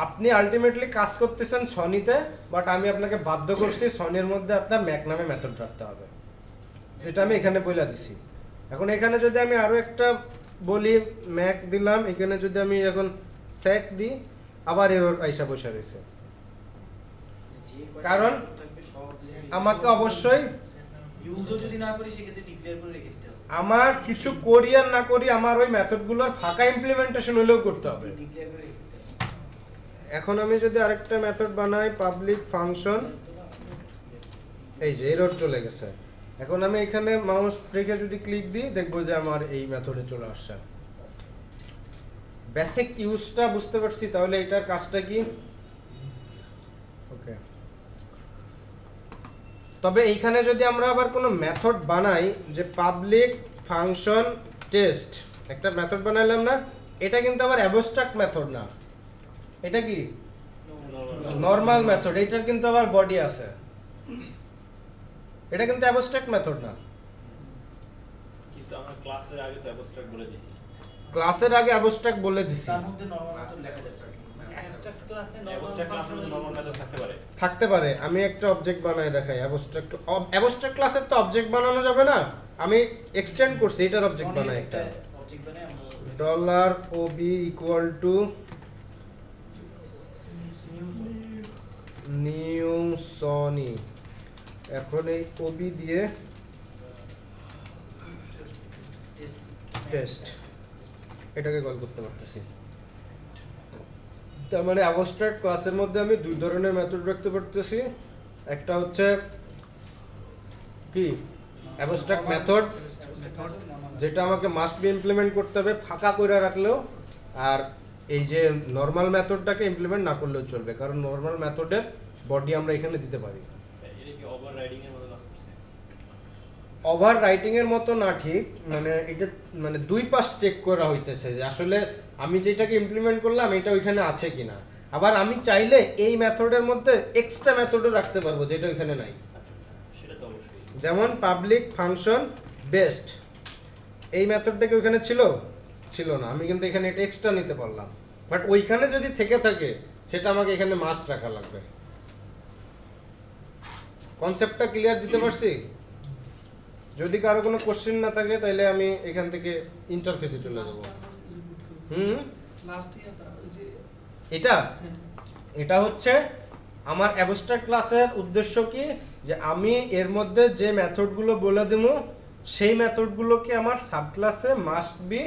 আপনি আলটিমেটলি কাজ করতেছেন সনিতে, বাট আমি আপনাকে বাধ্য করছি সনির মধ্যে আপনার ম্যাক নামে মেথড রাখতে হবে, যেটা আমি এখানে বলে দিছি। এখন এখানে যদি আমি আরো একটা বলি ম্যাক দিলাম, এখানে যদি আমি এখন স্যাক দিই আবার এরর আইসা বসে রয়েছে, কারণ আমাকে অবশ্যই ইউজও যদি না করি সেক্ষেত্রে ডিক্লেয়ার করে রেখে দিতে হবে। আমার কিছু করি আর না করি আমার ওই মেথডগুলোর ফাঁকা ইমপ্লিমেন্টেশন হলেও করতে হবে। ডিক্লেয়ার করে রেখে দিতে হবে। এখন আমি যদি আরেকটা মেথড বানাই পাবলিক ফাংশন, এই যে এরর চলে গেছে। এখন আমি এখানে মাউস রেখে যদি ক্লিক দিই দেখবো যে আমার এই মেথডে চলে আসছে। বেসিক ইউজটা বুঝতে পারছি, তাহলে এটার কাজটা কি? ওকে, তবে এইখানে যদি আমরা আবার কোনো মেথড বানাই যে পাবলিক ফাংশন টেস্ট, একটা মেথড বানাইলাম না, এটা কিন্তু আবার অ্যাবস্ট্রাক্ট মেথড না, এটা কি নরমাল মেথড, এটার কিন্তু আবার বডি আছে, এটা কিন্তু অ্যাবস্ট্রাক্ট মেথড না। কিন্তু আমরা ক্লাসের আগে তো অ্যাবস্ট্রাক্ট বলে দিছি। ক্লাসের আগে অ্যাবস্ট্রাক্ট বলে দিছি, তার মধ্যে নরমাল মেথড লেখা যাচ্ছে। অ্যাবস্ট্রাক্ট ক্লাসে অ্যাবস্ট্রাক্ট ক্লাসের মধ্যে নরমাল মেথড থাকতে পারে। থাকতে পারে। আমি একটা অবজেক্ট বানাই দেখাই, অ্যাবস্ট্রাক্ট ক্লাসের তো অবজেক্ট বানানো যাবে না, আমি এক্সটেন্ড করছি এটার অবজেক্ট বানাই একটা অবজেক্ট বানাই আমরা dollar ob equal to new Sony. এখন এই ওবি দিয়ে টেস্ট এটাকে কল করতে পারতেছি। তার মানে অ্যাবস্ট্রাক্ট ক্লাসের মধ্যে আমি দুই ধরনের মেথড রাখতে পারতেছি, একটা হচ্ছে কি অ্যাবস্ট্রাক্ট মেথড যেটা আমাকে মাস্ট বি ইমপ্লিমেন্ট করতে হবে ফাঁকা করে রাখলেও, আর এই যে নর্মাল মেথডটাকে ইমপ্লিমেন্ট না করলেও চলবে, কারণ নর্মাল মেথডের বডি আমরা এখানে দিতে পারি। এটা কি ওভাররাইডিং এর মতো কাজ করছে? ওভার রাইটিং এর মতো না, ঠিক মানে এটা মানে দুই পাশ চেক করা হইতেছে যে আসলে আমি যেটাকে ইমপ্লিমেন্ট করলাম এটা ওইখানে আছে কিনা। আবার আমি চাইলে এই মেথডের মধ্যে এক্সট্রা মেথডও রাখতে পারবো যেটা ওইখানে নাই, আচ্ছা আচ্ছা, সেটা তো অবশ্যই। যেমন পাবলিক ফাংশন বেস্ট, এই মেথডটা কি ওইখানে ছিল না, আমি কিন্তু এখানে এটা এক্সট্রা নিতে পারলাম, বাট ওইখানে যদি থেকে থাকে সেটা আমাকে এখানে মাস্ট রাখা লাগবে। কনসেপ্টটা ক্লিয়ার দিতে পারছি? যদি কারো কোনো কোশ্চেন না থাকে তাহলে আমি এখান থেকে ইন্টারফেসে চলে যাব। লাস্ট ইয়ারটা ওই যে এটা হচ্ছে আমার অ্যাবস্ট্রাক্ট ক্লাসের উদ্দেশ্য কি, যে আমি এর মধ্যে যে মেথডগুলো বলে দেবো সেই মেথডগুলোকে আমার সাব ক্লাসে মাস্ট বি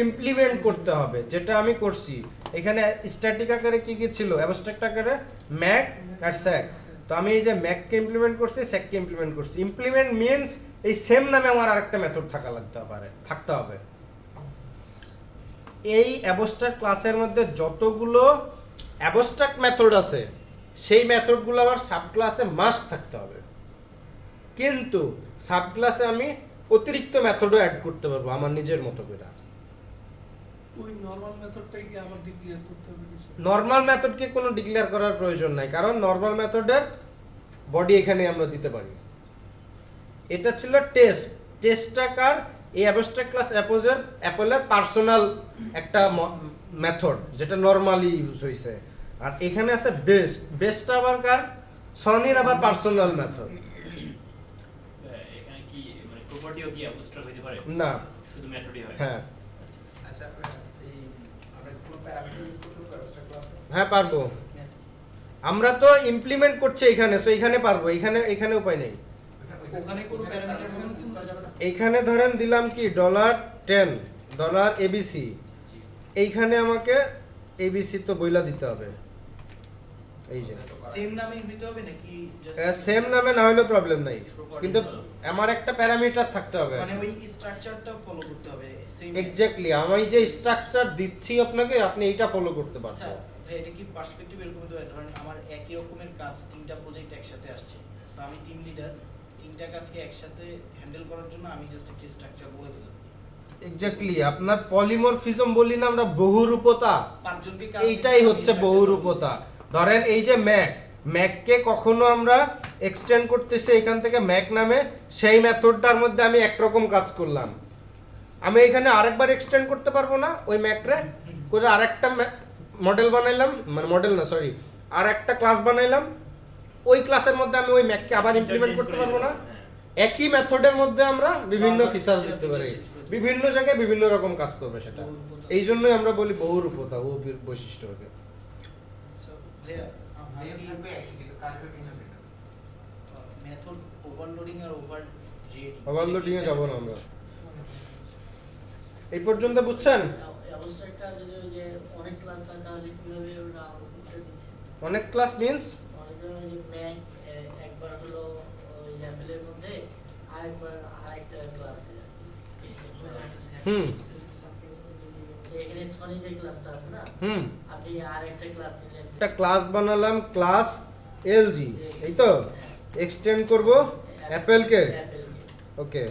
ইমপ্লিমেন্ট করতে হবে, যেটা আমি করছি। এখানে স্ট্যাটিক আকারে কি কি ছিল, অ্যাবস্ট্রাক্ট আকারে ম্যাক আর স্যাক, তো আমি এই যে ম্যাককে ইমপ্লিমেন্ট করছি, স্যাককে ইমপ্লিমেন্ট করছি। ইমপ্লিমেন্ট মিন্স এই সেম নামে আমার আরেকটা মেথড থাকতে হবে। এই অ্যাবস্ট্রাক্ট ক্লাসের মধ্যে যতগুলো অ্যাবস্ট্রাক্ট মেথড আছে সেই মেথডগুলো আমার সাব ক্লাসে মাস্ট থাকতে হবে, কিন্তু সাব ক্লাসে আমি অতিরিক্ত মেথডও অ্যাড করতে পারবো আমার নিজের মতো করে। ওই নরমাল মেথডটাই কি আবার ডিক্লেয়ার করতে হবে কিছু? নরমাল মেথডকে কোনো ডিক্লেয়ার করার প্রয়োজন নাই, কারণ নরমাল মেথডের বডি এখানে আমরা দিতে পারি। এটা ছিল টেস্টাকার এই অ্যাবস্ট্রাক্ট ক্লাস অ্যাপলের পার্সোনাল একটা মেথড যেটা নরমালি ইউজ হয়েছে, আর এখানে আছে বেস্ট আবার কার সনির আবার পার্সোনাল মেথড। এখানে কি মানে প্রপার্টিও কি অ্যাবস্ট্রাক্ট হতে পারে? না, শুধু মেথডই হয়? হ্যাঁ আচ্ছা এই আমরা কোন প্যারামিটার ইউজ করতে পারবো এক্সট্রা ক্লাসে? হ্যাঁ পারবো। আমরা তো ইমপ্লিমেন্ট করছি এখানে, সো এখানে পারবো, এখানে উপায় নেই। ওখানে কোনো প্যারামিটার ইউজ করা যাবে না। এইখানে ধরেন দিলাম কি $10 $ABC, এইখানে আমাকে ABC তো বইলা দিতে হবে, এই যে সেম নামেই হইতে হবে নাকি সেম নামে না হলেও প্রবলেম নাই, কিন্তু আমার একটা প্যারামিটার থাকতে হবে। মানে ওই স্ট্রাকচারটা ফলো করতে হবে সেম। এক্স্যাক্টলি, আমি যে স্ট্রাকচার দিচ্ছি আপনাকে, আপনি এইটা ফলো করতে আচ্ছা পারছেন। ভাই, এটা কি পার্সপেক্টিভ এরকম হতে পারে? ধরেন আমার একই রকমের কাজ, তিনটা প্রজেক্ট একসাথে আসছে, তো আমি টিম লিডার, তিনটা কাজকে একসাথে হ্যান্ডেল করার জন্য আমি জাস্ট একটা স্ট্রাকচার বলে দিলাম। এক্স্যাক্টলি, আপনার পলিমরফিজম বলি না আমরা, বহুরূপতা, পাঁচজনকে কাজ এইটাই দিচ্ছি, হচ্ছে আমি structure বহুরূপতা। ধরেন এই যে ম্যাককে কখনো আমরা এক্সটেন্ড করতেছি এখান থেকে ম্যাক নামে, সেই মেথডটার মধ্যে আমি একরকম কাজ করলাম, আমি এখানে আরেকবার এক্সটেন্ড করতে পারবো না ওই ম্যাকরে করে, আরেকটা মডেল বানাইলাম, মানে মডেল না সরি, আর একটা ক্লাস বানাইলাম, ওই ক্লাসের মধ্যে আমি ওই ম্যাককে আবার ইমপ্লিমেন্ট করতে পারবো না। একই মেথডের মধ্যে আমরা বিভিন্ন ফিচার্স দিতে পারি, বিভিন্ন জায়গায় বিভিন্ন রকম কাজ করবে সেটা। এই জন্যই আমরা বলি বহুরূপতা, ও বৈশিষ্ট্য ওকে। আচ্ছা, ভাইয়া মেথড ওভারলোডিং আর ওভারলোডিং এ যাব না আমরা। এই পর্যন্ত বুঝছেন? অবস্ট্রাকটা যদি ওই যে অনেক ক্লাস হয় তাহলে কিভাবে ওরা আউটপুটটা দিচ্ছে? অনেক ক্লাস মিন্স অনেকজন ওই যে ম্যাক একবার হলো ওই অ্যাপেলের মধ্যে, আরেকবার আরেকটা ক্লাসে হুম এখানে সনি যে ক্লাসটা আছে না, হুম আপনি আরেকটা ক্লাস নিলেন, একটা ক্লাস বানালাম ক্লাস এলজি, এই তো এক্সটেন্ড করব অ্যাপেল কে, ওকে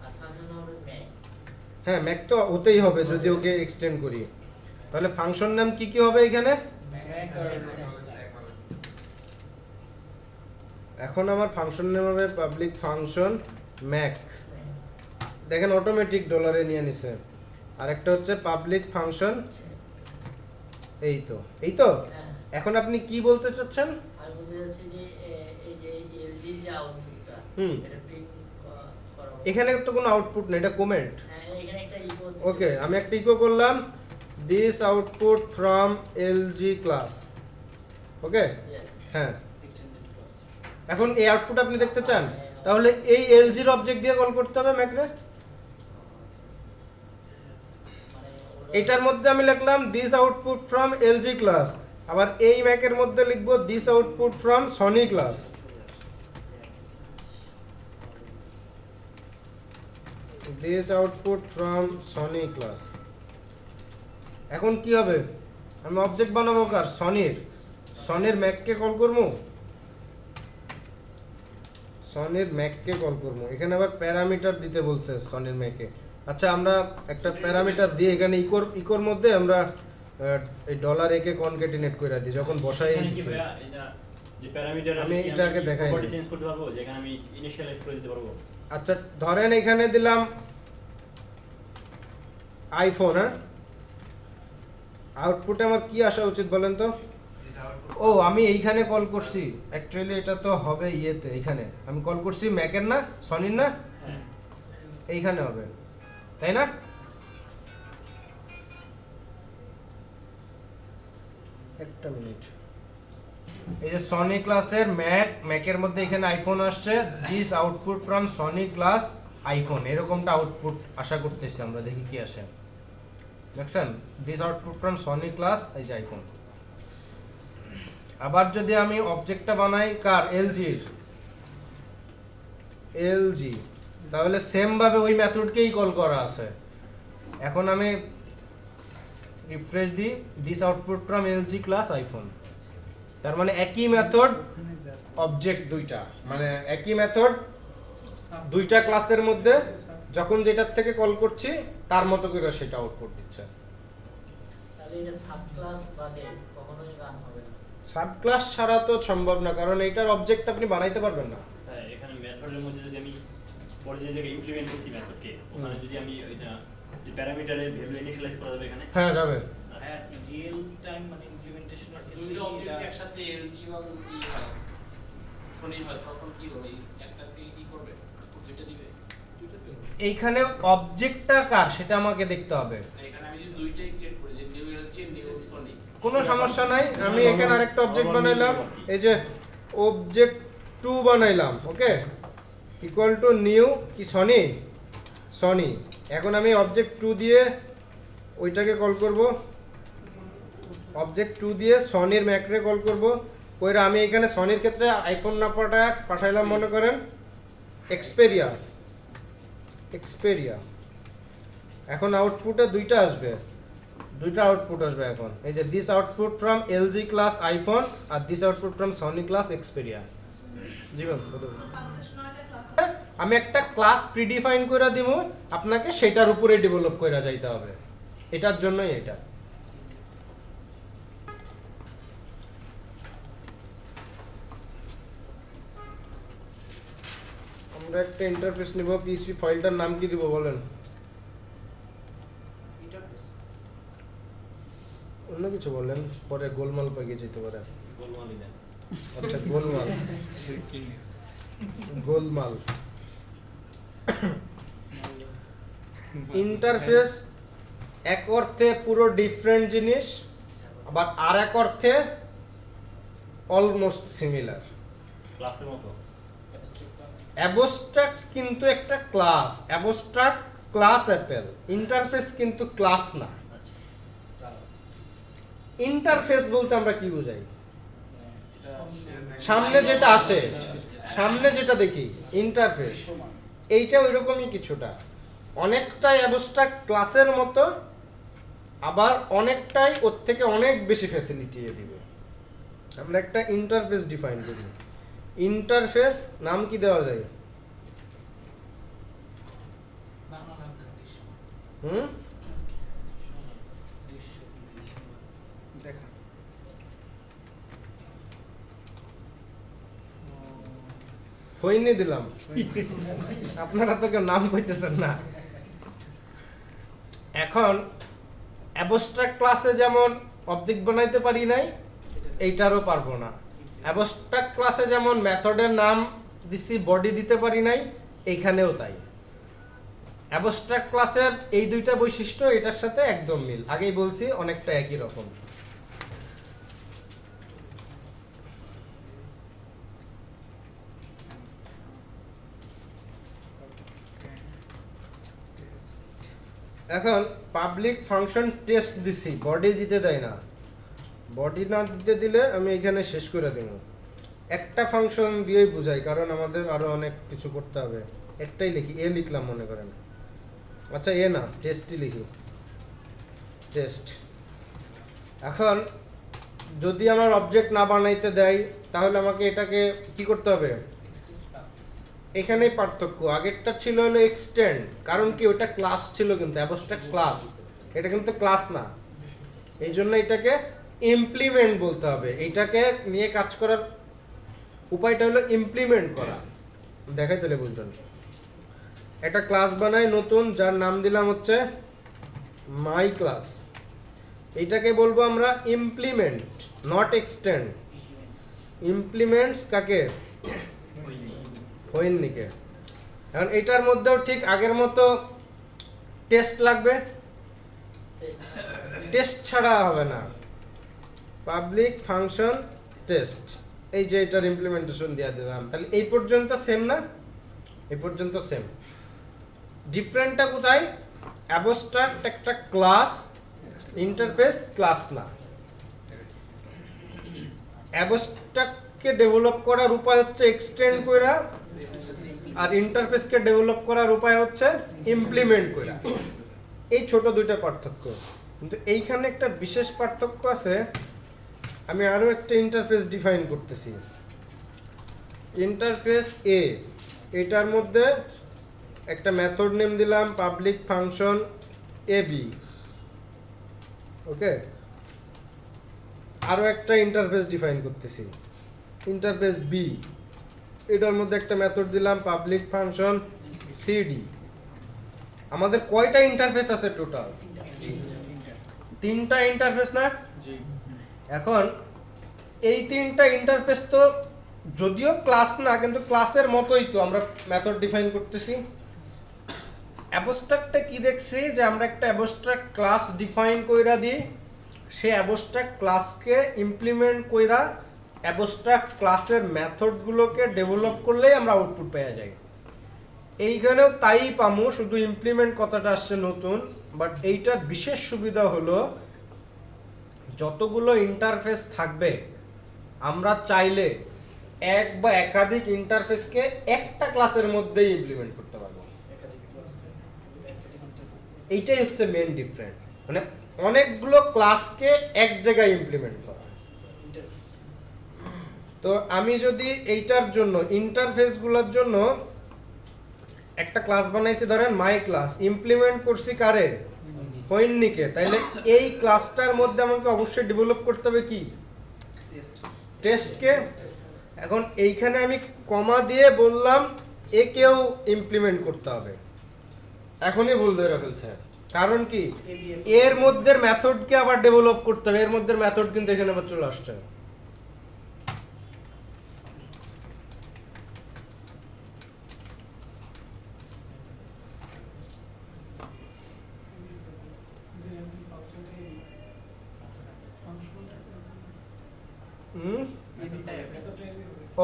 আর ফাংশন হবে ম্যাক। হ্যাঁ ম্যাক তো হতেই হবে যদি ওকে এক্সটেন্ড করি, তাহলে ফাংশন নাম কি কি হবে এখানে? এখন আমার ফাংশন নাম হবে পাবলিক ফাংশন ম্যাক, দেখেন অটোমেটিক ডলারে নিয়ে নিছে। আরেকটা হচ্ছে পাবলিক ফাংশন, এই তো এখন আপনি কি বলতে চাচ্ছেন? আমি বলতে চাচ্ছি যে এই যে এলজি যে আউটপুটটা, হুম। এটা প্রিন্ট করা হবে। এখানে তো কোনো আউটপুট নেই, এটা কমেন্ট। হ্যাঁ, এখানে একটা ইকো। ওকে, আমি একটা ইকো করলাম, this output from LG class, okay হ্যাঁ। এখন এই আউটপুট আপনি দেখতে চান, তাহলে এই এলজির অবজেক্ট দিয়ে কল করতে হবে ম্যাকরে। এটার মধ্যে আমি লিখলাম this output from LG class, আবার এই ম্যাকের মধ্যে লিখবো this output from Sony class. This output from Sony class. এখন কি হবে, আমি অবজেক্ট বানাবো কার? সনির ম্যাককে কল করবো, সনির ম্যাককে কল করবো। এখানে আবার প্যারামিটার দিতে বলছে সনির ম্যাকে। আচ্ছা, আমরা একটা প্যারামিটার দিয়ে এখানে ইকোর মধ্যে আমরা এই $a কে কনক্যাটিনেট করে দিই যখন বসাই কি ভাইয়া এটা যে প্যারামিটার আমি এটাকে দেখাই প্রপার্টি চেঞ্জ করতে পারবো, যেখানে আমি ইনিশিয়ালাইজ করে দিতে পারবো। আচ্ছা ধরেন এখানে দিলাম আইফোন, হ্যাঁ, আউটপুটে আমার কি আসা উচিত বলেন তো? ও আমি এইখানে কল করছি, অ্যাকচুয়ালি এটা তো হবে ইয়েতে, এইখানে আমি কল করছি ম্যাকের না সনির না, হ্যাঁ এইখানে হবে তাই না? একটা মিনিট, এই যে সনি ক্লাসের ম্যাকের মধ্যে এখানে আইফোন আসছে, this output from Sony class iPhone, এরকমটা আউটপুট আশা করতেছি আমরা, দেখি কি আসে। দেখছেন, this output from Sony class, এই যে আইফোন। আবার যদি আমি অবজেক্টটা বানাই কার? এলজি, তাহলে সেম ভাবে ওই মেথডকেই কল করা আছে। এখন আমি রিফ্রেশ দিই, this output from LG class iPhone, তার মানে একই মেথড অবজেক্ট দুইটা, মানে একই মেথড দুইটা ক্লাসের মধ্যে যখন যেটার থেকে কল করছি তার মতো করে সেটা আউটপুট দিচ্ছে। তাহলে এটা সাব ক্লাস বাদে কখনোই রান হবে না। সাব ক্লাস ছাড়া তো সম্ভব না, কারণ এইটার অবজেক্ট আপনি বানাইতে পারবেন না। হ্যাঁ, এখানে মেথডের মধ্যে যদি আমি পরে যে জায়গায় ইমপ্লিমেন্ট করছি মেথডকে, ওখানে যদি আমি ওইটা যে প্যারামিটারের ভ্যালু ইনিশিয়ালাইজ করা যাবে এখানে। হ্যাঁ যাবে। হ্যাঁ, রিয়েল টাইম মানে ইমপ্লিমেন্টেশনের দুই অবজেক্ট একসাথে এলজি এবং সনি হয়, তখন কি হবে? একটা থেকে কি করবে? দুইটা দিবে, দুইটা দিবে। এইখানে অবজেক্টটা কার সেটা আমাকে দেখতে হবে। এখানে আমি যদি দুইটাই ক্রিয়েট করি, যে নিউ এলজি নিউ সনি, কোনো সমস্যা নাই। আমি এখানে আরেকটা অবজেক্ট বানাইলাম, এই যে অবজেক্ট 2 বানাইলাম, ওকে, ইকুয়াল টু নিউ কি সনি, সনি। এখন আমি অবজেক্ট 2 দিয়ে ওইটাকে কল করব, অবজেক্ট 2 দিয়ে সনির ম্যাকরে কল করব। কইরা আমি এখানে সনির ক্ষেত্রে আইফোন না পাঠাইলাম মনে করেন এক্সপেরিয়া, এক্সপেরিয়া। এখন আউটপুটে দুইটা আসবে, দুইটা আউটপুট আসবে এখন। এই যে this output from LG class iPhone আর this output from Sony class Xperia. জীবন আমি একটা ক্লাস প্রিডিফাইন করে দিব, আপনাকে সেটার উপরে ডেভেলপ করে যাইতে হবে, এটার জন্যই এটা। আমরা একটা ইন্টারফেস নিব, পিএইচপি ফাইলটার নাম কি দিব বলেন? অন্য কিছু বলেন, পরে গোলমাল পেয়ে যেতে পারে। গোলমালই দেন। আচ্ছা গোলমাল, গোলমাল। ইন্টারফেস এক অর্থে পুরো ডিফারেন্ট জিনিস, আবার আর এক অর্থে অলমোস্ট সিমিলার। ক্লাসের মতো। অ্যাবস্ট্রাক্ট কিন্তু একটা class, abstract class Apple, interface কিন্তু ক্লাস না। ইন্টারফেস বলতে আমরা কি বোঝাই? সামনে যেটা আসে, সামনে যেটা দেখি ইন্টারফেস, এইটা ওইরকমই কিছুটা, অনেকটাই অ্যাবস্ট্রাক্ট ক্লাসের মতো, আবার অনেকটাই ওর থেকে অনেক বেশি ফ্যাসিলিটি দিবে। আমরা একটা ইন্টারফেস ডিফাইন করি। ইন্টারফেস নাম কি দেওয়া যায়? হুম, হইনি দিলাম, আপনারা তো কেউ নাম কইতেছেন না। এখন অ্যাবস্ট্রাক্ট ক্লাসে যেমন অবজেক্ট বানাইতে পারি নাই, এইটারও পারবো না। অ্যাবস্ট্রাক্ট ক্লাসে যেমন মেথডের নাম দিছি, বডি দিতে পারি নাই, এইখানেও তাই। অ্যাবস্ট্রাক্ট ক্লাসের এই দুইটা বৈশিষ্ট্য এটার সাথে একদম মিল, আগেই বলছি অনেকটা একই রকম। এখন পাবলিক ফাংশন টেস্ট দিছি, বডি দিতে দেয় না। বডি না দিতে দিলে আমি এখানে শেষ করে দেব। একটা ফাংশন দিয়েই বুঝাই, কারণ আমাদের আরো অনেক কিছু করতে হবে। একটাই লিখি, এ লিখলাম মনে করেন, আচ্ছা এ না, টেস্টই লিখি, টেস্ট। এখন যদি আমার অবজেক্ট না বানাইতে দেয়, তাহলে আমাকে এটাকে কি করতে হবে? এখানেই পার্থক্য, আগেরটা ছিল হলো এক্সটেন্ড, কারণ কি ওটা ক্লাস ছিল, কিন্তু অ্যাবস্ট্রাক্ট ক্লাস, এটা কিন্তু ক্লাস না। এই জন্য এটাকে ইমপ্লিমেন্ট বলতে হবে। এটাকে নিয়ে কাজ করার উপায়টা হলো ইমপ্লিমেন্ট করা। দেখাই তাহলে বুঝবেন। একটা ক্লাস বানাই নতুন, যার নাম দিলাম হচ্ছে মাই ক্লাস। এইটাকে বলবো আমরা ইমপ্লিমেন্ট, নট এক্সটেন্ড। ইমপ্লিমেন্টস কাকে? হইনিকে। এখন এটার মধ্যেও ঠিক আগের মতো টেস্ট লাগবে, টেস্ট ছাড়া হবে না। পাবলিক ফাংশন টেস্ট, এই যে এটার ইমপ্লিমেন্টেশন দিয়ে দিলাম। তাহলে এই পর্যন্ত সেম না? এই পর্যন্ত সেম। ডিফারেন্টটা কোথায়? অ্যাবস্ট্রাক্ট একটা ক্লাস, ইন্টারফেস ক্লাস না। অ্যাবস্ট্রাক্টকে ডেভেলপ করার উপায় হচ্ছে এক্সটেন্ড কইরা, আর ইন্টারফেসকে ডেভেলপ করার উপায় হচ্ছে ইমপ্লিমেন্ট করা। এই ছোট দুইটা পার্থক্য, কিন্তু এইখানে একটা বিশেষ পার্থক্য আছে। আমি আরো একটা ইন্টারফেস ডিফাইন করতেছি, ইন্টারফেস এ। এটার মধ্যে একটা মেথড নেম দিলাম পাবলিক ফাংশন এবি, ওকে। আরো একটা ইন্টারফেস ডিফাইন করতেছি, ইন্টারফেস বি। এটার মধ্যে একটা মেথড দিলাম পাবলিক ফাংশন সিডি। আমাদের কয়টা ইন্টারফেস আছে টোটাল? তিনটা ইন্টারফেস না? এখন এই তিনটা ইন্টারফেস তো যদিও ক্লাস না, কিন্তু ক্লাসের মতোই তো আমরা মেথড ডিফাইন করতেছি। অ্যাবস্ট্রাক্টে কি দেখছি যে আমরা একটা অ্যাবস্ট্রাক্ট ক্লাস ডিফাইন কইরা দিই, সেই অ্যাবস্ট্রাক্ট ক্লাসকে ইমপ্লিমেন্ট কইরা অ্যাবস্ট্রাক্ট ক্লাসের মেথডগুলোকে ডেভেলপ করলেই আমরা আউটপুট পেয়ে যাই। এইখানেও তাই পামু, শুধু ইমপ্লিমেন্ট কথাটা আসছে নতুন, বাট এইটার বিশেষ সুবিধা হলো যতগুলো ইন্টারফেস থাকবে আমরা চাইলে এক বা একাধিক ইন্টারফেসকে একটা ক্লাসের মধ্যেই ইমপ্লিমেন্ট করতে পারবো। এইটাই হচ্ছে মেন ডিফারেন্ট, মানে অনেকগুলো ক্লাসকে এক জায়গায় ইমপ্লিমেন্ট করা। তো আমি যদি এইটার জন্য ইন্টারফেসগুলোর জন্য একটা ক্লাস বানাইছি, ধরেন মাই ক্লাস, ইমপ্লিমেন্ট করছি কারে, ফইন্নিকে, তাইলে এই ক্লাসটার মধ্যে আমাকে অবশ্যই ডেভেলপ করতে হবে কি, টেস্টকে। এখন এইখানে আমি কমা দিয়ে বললাম একেও ইমপ্লিমেন্ট করতে হবে, এখনই ভুল ধরে ফেলছে। কারণ কি, এর মধ্যে মেথডকে আবার ডেভেলপ করতে হবে, এর মধ্যে মেথড কিন্তু এখানে আবার চলে আসছে।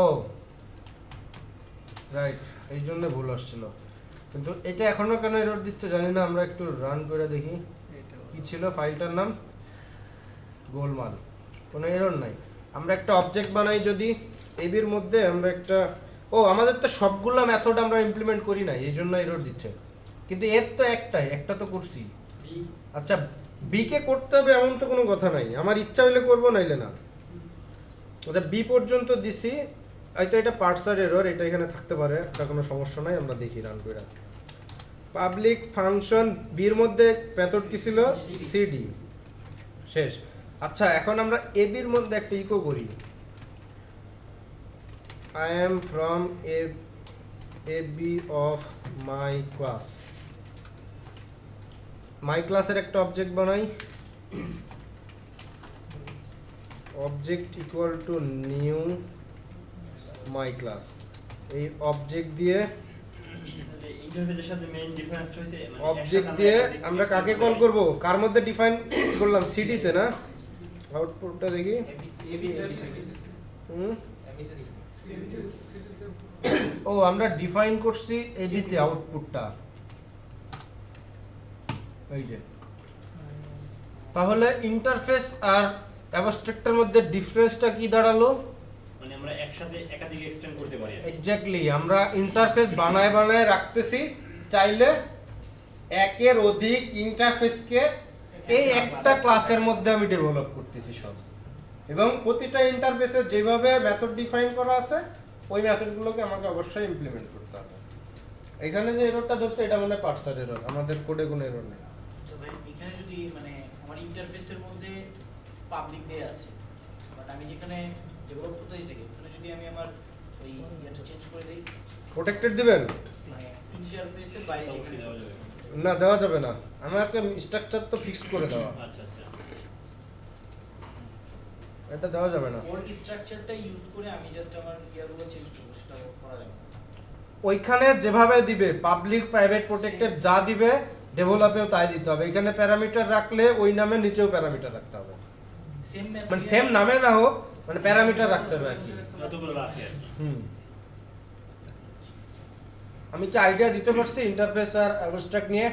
ও রাইট, এই জন্য ভুল আসছিল, কিন্তু এটা এখনো কেন এরর দিচ্ছে জানি না। আমরা একটু রান করে দেখি কি ছিল ফাইলটার নাম, গোলমাল, কোনো এরর নাই। আমরা একটা অবজেক্ট বানাই যদি এবির মধ্যে, আমরা একটা, ও আমাদের তো সবগুলো মেথড আমরা ইমপ্লিমেন্ট করি না, এই জন্য এরর দিচ্ছে, কিন্তু এর তো একটাই, একটা তো করছি। আচ্ছা, বি কে করতে হবে এমন তো কোনো কথা নাই, আমার ইচ্ছা হইলে করবো, নাইলে না। আচ্ছা, বি পর্যন্ত দিছি, হয়তো এটা পার্সার এরর, এটা এখানে থাকতে পারে, এটা কোনো সমস্যা নাই, আমরা দেখি রান করে। পাবলিক ফাংশন বির মধ্যে মেথড কি ছিল, সিডি, শেষ। আচ্ছা, এখন আমরা এবির মধ্যে একটা ইকো করি, I am from AB of my class. My ক্লাসের একটা অবজেক্ট বানাই, object equal to new my class. এই অবজেক্ট দিয়ে ইন্টারফেসের সাথে মেইন ডিফারেন্সটা হইছে অবজেক্ট দিয়ে আমরা কাকে কল করব, কার মধ্যে ডিফাইন করলাম, সিডি তে না। আউটপুটটা দেখি, ও আমরা ডিফাইন করছি এবি তে আউটপুটটা, এই যে। তাহলে ইন্টারফেস আর অ্যাবস্ট্রাক্টের মধ্যে ডিফারেন্সটা কি দাঁড়ালো, মানে আমরা একসাথে একাধিক এক্সটেন্ড করতে পারি। এক্স্যাক্টলি, আমরা ইন্টারফেস বানায় বানায় রাখতেছি, চাইলে একের অধিক ইন্টারফেসকে এই একটা ক্লাসের মধ্যে আমি ডেভেলপ করতেছি সব, এবং প্রতিটা ইন্টারফেসে যেভাবে মেথড ডিফাইন করা আছে ওই মেথডগুলোকে আমাকে অবশ্যই ইমপ্লিমেন্ট করতে হবে। এখানে যে এররটা ধরছে এটা মানে পার্সার এরর, আমাদের কোডে কোনো এরর নেই। তো ভাই এখানে যদি মানে আমার ইন্টারফেসের মধ্যে পাবলিক ডে আছে, বাট আমি যেখানে ডেভেলপ করতে চাই ওখানে যদি আমি আমার ওই ইয়েটা চেঞ্জ করে দেই, প্রোটেক্টেড দিবেন মানে ইন্টারফেসের বাইরে অবশ্যই দেওয়া যাবে। না, দেওয়া যাবে না, আমাকে স্ট্রাকচার তো ফিক্স করে দেওয়া, আচ্ছা আচ্ছা, এটা দেওয়া যাবে না। ওর স্ট্রাকচারটা ইউজ করে আমি জাস্ট আমার ইয়ারগুলো চেঞ্জ করব, সেটা করা যাবে না। ওইখানে যেভাবে দিবে পাবলিক প্রাইভেট প্রোটেক্টেড যা দিবে ডেভেলপেও তাই দিতে হবে। এখানে প্যারামিটার রাখলে ওই নামে নিচেও প্যারামিটার রাখতে হবে, সেম মানে সেম নামে না হোক, মানে প্যারামিটার রাখতে হবে আর কি। যতগুলো রাখি আর কি। আমি কি আইডিয়া দিতে পারছি ইন্টারফেস আর অ্যাবস্ট্রাক্ট নিয়ে?